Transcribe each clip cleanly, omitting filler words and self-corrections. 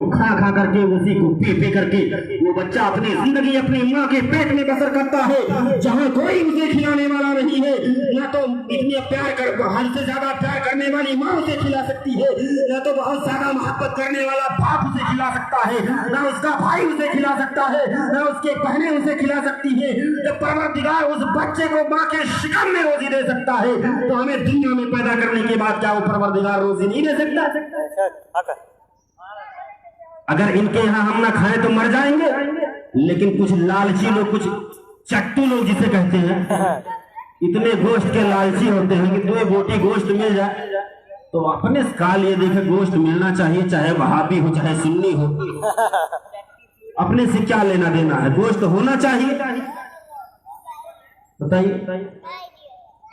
खा खा करके उसी को पी पी करके वो बच्चा अपनी जिंदगी अपनी माँ के पेट में बसर करता है, जहाँ कोई उसे खिलाने वाला नहीं है। न तो इतने प्यार कर हद से ज्यादा प्यार करने वाली माँ उसे खिला सकती है, न तो बहुत ज्यादा मोहब्बत करने वाला बाप उसे खिला सकता है, न उसका भाई उसे खिला सकता है, न उसके बहनें उसे खिला सकती है। जब परवरदिगार उस बच्चे को माँ के शिकम में रोजी दे सकता है, तो हमें दुनिया में पैदा करने के बाद क्या वो परवरदिगार रोजी नहीं दे सकता? अगर इनके यहाँ हम ना खाएं तो मर जाएंगे, लेकिन कुछ लालची लोग, कुछ चट्टू लोग जिसे कहते हैं, इतने गोश्त के लालची होते हैं कि तुम्हें बोटी गोश्त मिल जाए तो अपने काल ये देखे गोश्त मिलना चाहिए, चाहे वहाबी हो चाहे सुन्नी हो, अपने से क्या लेना देना है, गोश्त होना चाहिए। बताइए,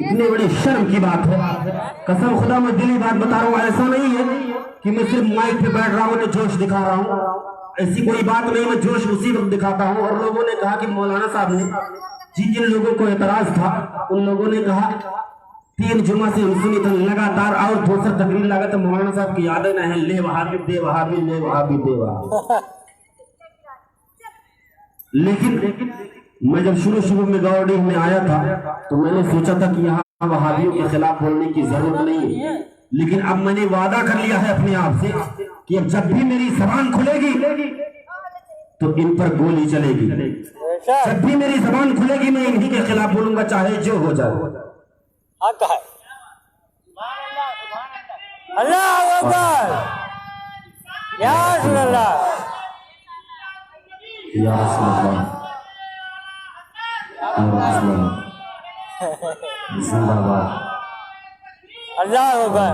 इतनी बड़ी शर्म की बात है। कसम खुदा मैं दिली बात बता रहा हूँ, ऐसा नहीं है कि मैं सिर्फ माइक पे बैठ रहा हूँ तो जोश दिखा रहा हूँ, ऐसी कोई बात नहीं। मैं जोश उसी वक्त दिखाता हूँ। और लोगों ने कहा कि मौलाना साहब ने, जिन लोगों को एतराज था उन लोगों ने कहा 3 जुमा से हम सुनी तो लगातार और दूसरा तकरीर लगा तो मौलाना साहब की यादें न है, ले वहाबी दे वहाबी, ले वहाबी दे वहाबी। लेकिन मैं जब शुरू में गौरडीह में आया था तो मैंने सोचा था कि यहाँ वहाबियों के खिलाफ बोलने की जरूरत नहीं है, लेकिन अब मैंने वादा कर लिया है अपने आप से कि अब जब भी मेरी जबान खुलेगी तो इन पर गोली चलेगी। जब भी मेरी जबान खुलेगी मैं इन्हीं के खिलाफ बोलूंगा, चाहे जो हो जाए। अल्लाह अकबर, या रसूल अल्लाह, या रसूल अल्लाह, जिंदाबाद, अल्लाह अकबर।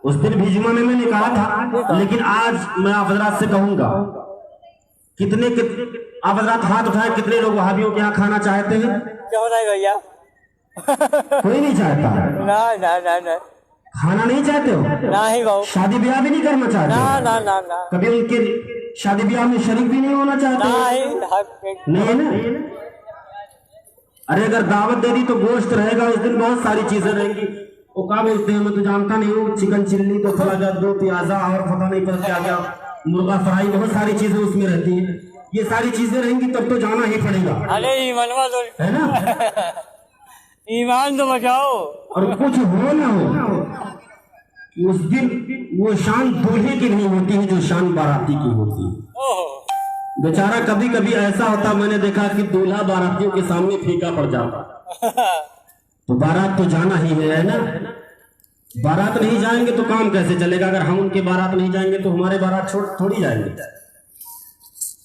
उस दिन भी जुमा में मैंने कहा था, लेकिन आज मैं आप हजरात से कहूंगा, कितने आप हजरात हाथ उठाए, कितने लोग वहाबियों के यहाँ खाना चाहते हैं? क्यों नहीं भैया? कोई नहीं चाहता। ना ना ना ना, खाना नहीं चाहते हो? नहीं बाबू। शादी ब्याह भी नहीं करना चाहते? ना ना ना ना, कभी उनके शादी ब्याह में शरीक भी नहीं होना चाहते? नहीं है ना। अरे अगर दावत दे दी तो गोश्त रहेगा, उस दिन बहुत सारी चीजें रहेंगी। वो क्या बोलते हैं, मैं तो जानता नहीं हूँ, चिकन चिल्ली तो थोड़ा 2 प्याजा और पता नहीं पर क्या क्या, मुर्गा फ्राई, बहुत सारी चीजें उसमें रहती हैं। ये सारी चीजें रहेंगी तब तो जाना ही पड़ेगा। अरे ईमानवा तो है ना, ईमान तो बचाओ। और कुछ हो ना हो, उस दिन वो शान दूल्हे की नहीं होती है जो शान बाराती की होती है। बेचारा कभी कभी ऐसा होता, मैंने देखा कि दूल्हा बारातियों के सामने फीका पड़ जाता। तो बारात तो जाना ही है ना, बारात नहीं जाएंगे तो काम कैसे चलेगा? अगर हम उनके बारात नहीं जाएंगे तो हमारे बारात छोड़ थोड़ी जाएंगे,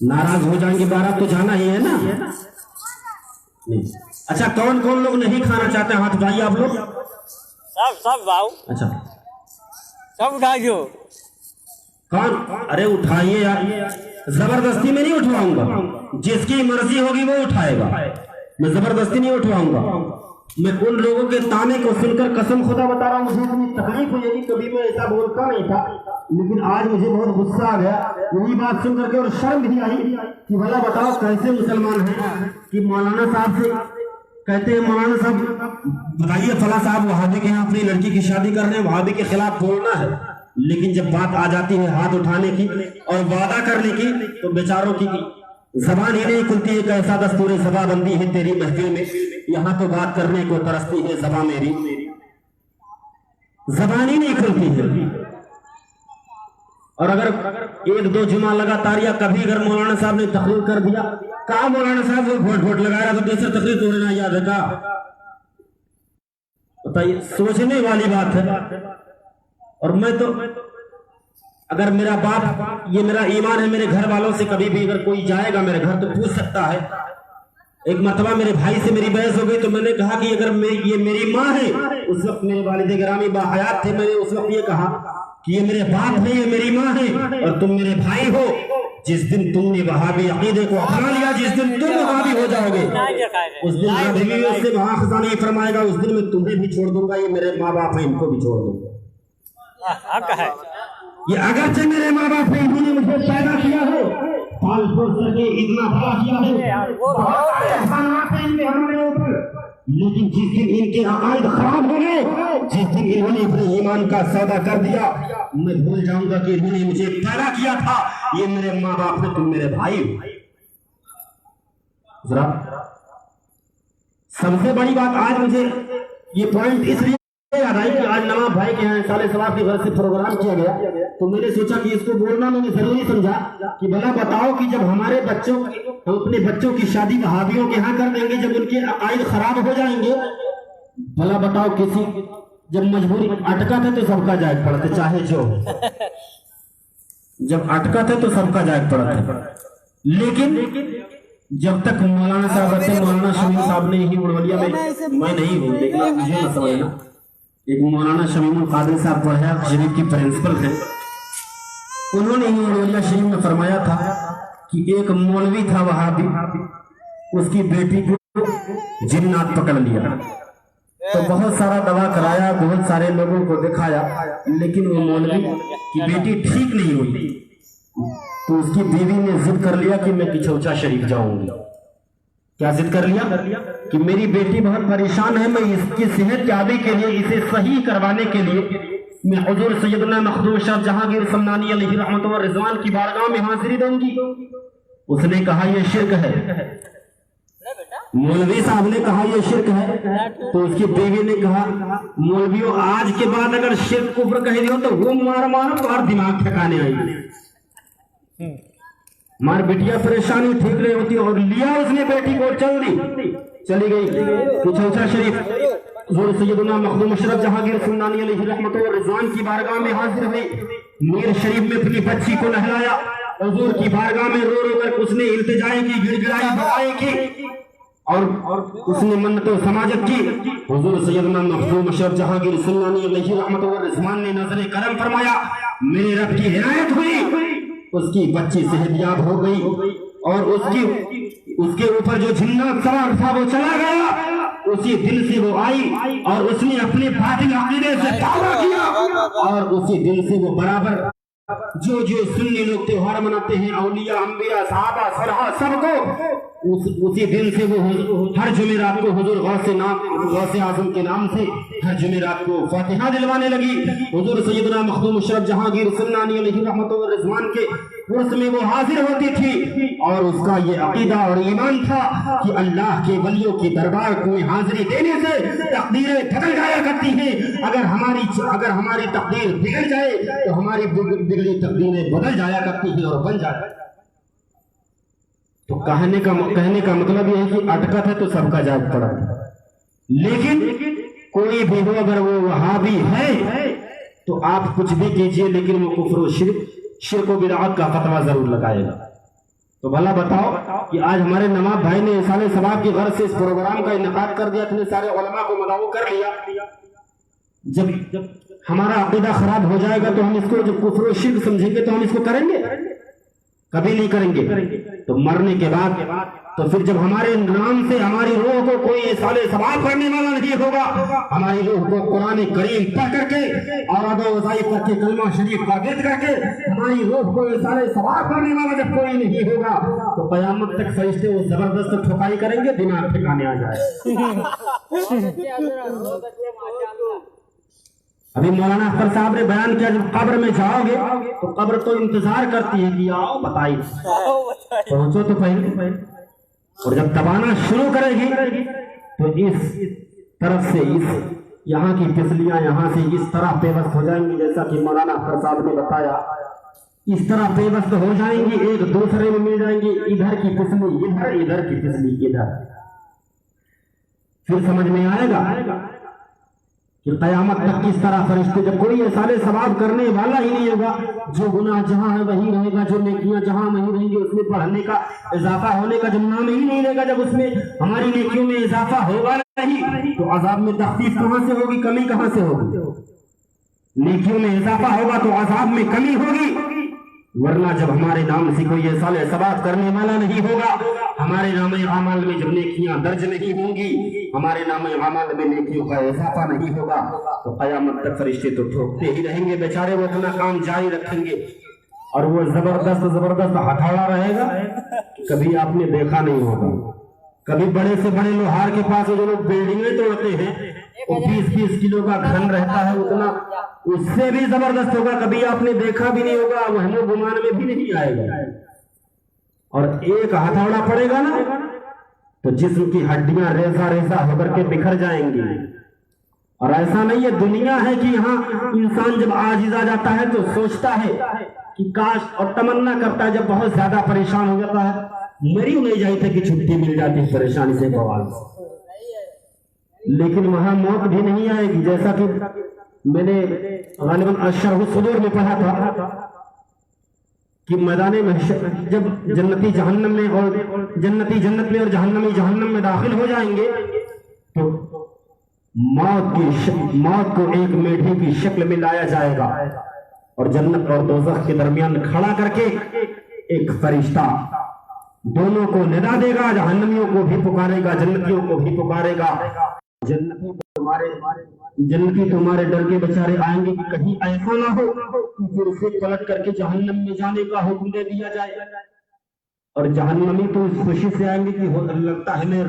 नाराज हो जाएंगे। बारात तो जाना ही है ना। नहीं। अच्छा, कौन कौन लोग नहीं खाना चाहते? हाथ उठाइए आप लोग। सब बाबू। अच्छा, सब उठाइयो। कौन? अरे उठाइए यार, जबरदस्ती में नहीं उठवाऊंगा, जिसकी मर्जी होगी वो उठाएगा, मैं जबरदस्ती नहीं उठवाऊंगा। मैं उन लोगों के ताने को सुनकर कसम खुदा बता रहा हूँ, मुझे इतनी तकलीफ हुई कि कभी मैं ऐसा बोलता नहीं था, लेकिन आज मुझे बहुत गुस्सा आ गया यही बात सुन करके, और शर्म भी आई कि भला बताओ कैसे मुसलमान हैं कि मौलाना साहब से कहते हैं, मौलाना साहब बताइए फला साहब वहाबी के यहाँ अपनी लड़की की शादी कर रहे हैं, वहाबी के खिलाफ बोलना है, लेकिन जब बात आ जाती है हाथ उठाने की और वादा करने की तो बेचारों की जबान ही नहीं खुलती है। कैसा दस्तूर सभाबंदी है तेरी महफिल में, यहाँ तो बात करने को तरसती है जबान मेरी, जबान ही नहीं खुलती है। और अगर 1-2 जुमा लगातार या कभी अगर मौलाना साहब ने तकरीर कर दिया, कहा मौलाना साहब वो घोट घोट लगा रहा तो दूसरा तकरीर तोड़ना ना याद है का? बताइए, सोचने वाली बात है। और मैं तो अगर मेरा बाप, ये मेरा ईमान है, मेरे घर वालों से कभी भी अगर कोई जाएगा मेरे घर तो पूछ सकता है। एक मरतबा मेरे भाई से मेरी बहस हो गई तो मैंने कहा कि अगर ये मेरी माँ है, उस वक्त मेरे वालिद गिरामी बाहयात थे, मैंने उस वक्त ये कहा कि ये मेरे बाप है, ये मेरी माँ है और तुम मेरे भाई हो। जिस दिन तुमने वहाबी अकीदे को अपना लिया, जिस दिन तुम वहाबी हो जाओगे, उस दिन कभी उससे वहां खुदा नहीं फरमाएगा, उस दिन मैं तुम्हें भी छोड़ दूंगा, ये मेरे माँ बाप है इनको भी छोड़ दूंगा। ये अगरचे मेरे माँ बाप है, इन्होंने मुझे पैदा किया है, पाल पोस करके इतना बड़ा किया है, हमारे ऊपर, लेकिन जिस दिन इनके अकायद खराब हो गए जिस दिन इन्होंने अपने ईमान का सौदा कर दिया, मैं भूल जाऊंगा कि इन्होंने मुझे पैदा किया था। ये मेरे माँ बाप है, तुम मेरे भाई हो। जरा सबसे बड़ी बात आज मुझे ये पॉइंट इसलिए याद आई कि आज नवाब भाई के यहाँ साले सवाब के घर से प्रोग्राम किया गया, तो मैंने सोचा कि इसको बोलना मैंने जरूरी समझा कि भला बताओ कि जब हमारे बच्चों, हम अपने बच्चों की शादी वहाबियों के यहाँ कर देंगे, जब उनके अकायद खराब हो जाएंगे, भला बताओ किसी जब मजबूरी अटका थे तो सबका जायज पड़ते, चाहे जो जब अटका थे तो सबका जायज पड़ते। लेकिन जब तक मौलाना साहब बच्चे, मौलाना शमीम साहब ने ही उड़वलिया में, मैं नहीं हूँ लेकिन मुझे ना समझना, एक मौलाना शमीम कादिर साहब पढ़ा शरीफ की प्रिंसिपल थे, उन्होंने ही उड़वलिया शरीफ में फरमाया था कि एक मौलवी था वहाबी, उसकी बेटी को जिन्नात पकड़ लिया, तो बहुत सारा दवा कराया, बहुत सारे लोगों को दिखाया, लेकिन वो मौलवी की बेटी ठीक नहीं हुई। तो उसकी बीवी ने जिद कर लिया कि मैं किचौचा शरीफ जाऊंगी। क्या जिद कर लिया कि मेरी बेटी बहुत परेशान है, मैं इसकी सेहत याबी के लिए, इसे सही करवाने के लिए मैं हुजूर सैयदना मखदूम शाह जहांगीर समनानी अलैहि रहमत व रिजवान की बारगाह में हाजिरी दूंगी। उसने कहा यह शिर्क है, मौलवी साहब ने कहा यह शिर्क है। तो उसकी बीवी ने कहा मौलवियों आज के बाद अगर शिर्क कुफ्र कह दियो तो वो मारो तो हर दिमाग ठिकाने आएगी, हमारी बिटिया परेशानी ठीक नहीं होती। और लिया उसने बेटी को, चली गई किचौचा शरीफ, हुजूर सैयदना मखदूम अशरफ जहांगीर सुन्नानी अलैहि रहमत व रिजवान की बारगाह में हाजिर हुई। मीर शरीफ में अपनी बच्ची को नहलाया, हुजूर की बारगाह में रो रो कर उसने इल्तिजाएं की, गिड़गिड़ाई दुआएं की और उसने मन्नतों समाजत की। हुजूर सैयदना मखदूम अशरफ जहांगीर सुन्नानी अलैहि रहमत व रिजवान ने नजर करम फरमाया, मेरे रब की हिदायत हुई, उसकी बच्ची सेहतयाब हो गई और उसके ऊपर जो जिन्नात सवार था वो चला गया। उसी दिन से वो आई और उसने अपने बातिल अकीदे से दावा किया और उसी दिन से वो बराबर जो सुन्नी लोग त्योहार मनाते हैं, औलिया, अंबिया, सहाबा, सलहा सबको, उसी दिन से वो हर जुमेरात को हुजूर गौसे आजम के नाम से हर जुमेरात को फातिहा दिलवाने लगी। हुजूर सैयदना मखदूम अशरफ जहांगीर सुन्नानी अलैहि रहमत व रिजवान के उर्स में वो हाजिर होती थी और उसका ये अकीदा और ईमान था कि अल्लाह के वलियों के दरबार में हाजिरी देने से तकदीरें बदल जाया करती हैं। अगर हमारी तकदीर बिगड़ जाए तो हमारी बिगड़ी तकदीरें बदल जाया करती हैं और बन जाए। तो कहने का मतलब यह है कि अटका था तो सबका जायज पड़ा, लेकिन कोई भी हो अगर वो वहाबी है तो आप कुछ भी कीजिए, लेकिन वो कुफ्र शिर्क व बिदअत का फतवा जरूर लगाएगा। तो भला बताओ कि आज हमारे नवाब भाई ने साले सवाब के घर से इस प्रोग्राम का इनेकाद कर दिया, इतने सारे उलमा को मदाऊ कर लिया। जब हमारा अकीदा खराब हो जाएगा तो हम इसको जब कुफ्र शिर्क समझेंगे तो हम इसको करेंगे? कभी नहीं करेंगे। तो मरने के बाद तो फिर जब हमारे नाम से हमारी रूह को कोई साले सवाब करने वाला नहीं होगा, हमारी रूह को कुरान करीम पढ़ करके और अदा वज़ाइफ करके कलमा शरीफ का गिरद करके हमारी रूह को साले सवाब करने वाला जब कोई नहीं होगा तो कयामत तक फरिश्ते वो जबरदस्त ठोकाई करेंगे, दिमाग ठिकाने आ जाए। अभी मौलाना अख्तर साहब ने बयान किया जब कब्र में जाओगे तो कब्र तो इंतजार करती है कि आओ बताइए, पहुंचो तो पहले। और जब दबाना शुरू करेगी तो इस तरफ से यहाँ की फिसलियां यहाँ से इस तरह पेवस्त हो जाएंगी, जैसा कि मौलाना अख्तर साहब ने बताया, इस तरह पेवस्त हो जाएंगी, एक दूसरे में मिल जाएंगी। इधर की फिसली इधर, इधर की फिसली इधर। फिर समझ में आएगा कि कयामत तक किस तरह फरिश्ते, जब कोई ये सारे सवाब करने वाला ही नहीं होगा, जो गुनाह जहां है वही रहेगा, जो नेकियां जहां नहीं रहेंगी उसमें बढ़ने का इजाफा होने का जब नाम ही नहीं रहेगा, जब उसमें हमारी नेकियों में इजाफा होगा नहीं तो अजाब में तखफीफ कहां से होगी, कमी कहां से होगी? नेकियों में इजाफा होगा तो अजाब में कमी होगी, वरना जब हमारे नाम से कोई ये साले सवाब करने वाला नहीं होगा, हमारे नाम अमाल में जब नेकियां दर्ज नहीं होंगी, हमारे नाम अमाल में नेकियों का इजाफा नहीं होगा तो कयामत तक फरिश्ते तो ठोकते ही रहेंगे बेचारे, वो अपना काम जारी रखेंगे और वो जबरदस्त हथौड़ा रहेगा, कभी आपने देखा नहीं होगा, कभी बड़े से बड़े लोहार के पास जो लोग बिल्डिंगें तोड़ते हैं, वो 20-20 किलो का घन रहता है, उतना उससे भी जबरदस्त होगा, कभी आपने देखा भी नहीं होगा, वहमो गुमान में भी नहीं आएगा। और एक हथौड़ा पड़ेगा ना तो जिस्म की हड्डियां रेजा रेजा होकर के बिखर जाएंगी। और ऐसा नहीं है, दुनिया है कि यहाँ इंसान जब आजिज आ जाता है तो सोचता है कि काश, और तमन्ना करता है, जब बहुत ज्यादा परेशान हो जाता है, मरी नहीं जाती थे कि छुट्टी मिल जाती है परेशानी से, बवाल से। लेकिन वहां मौत भी नहीं आएगी, जैसा कि मैंने गालिबन अशरह सुदूर में पढ़ा था कि मैदान में जब जन्नती जहन्नम में और जन्नती जन्नत में और जहन्नमी जहन्नम में दाखिल हो जाएंगे तो मौत को एक मेढे की शक्ल में लाया जाएगा और जन्नत और दोज़ख के दरमियान खड़ा करके एक फरिश्ता दोनों को निदा देगा, जहन्नमियों को भी पुकारेगा, जन्नतियों को भी पुकारेगा। जन्नती तुम्हारे डर के बेचारे आएंगे कि कहीं ऐसा ना हो कि फिर उसे पलट करके जहन्नम में जाने का हुक्म दे दिया जाए, और जहन्नमी तो इस खुशी से आएंगे कि लगता है मैं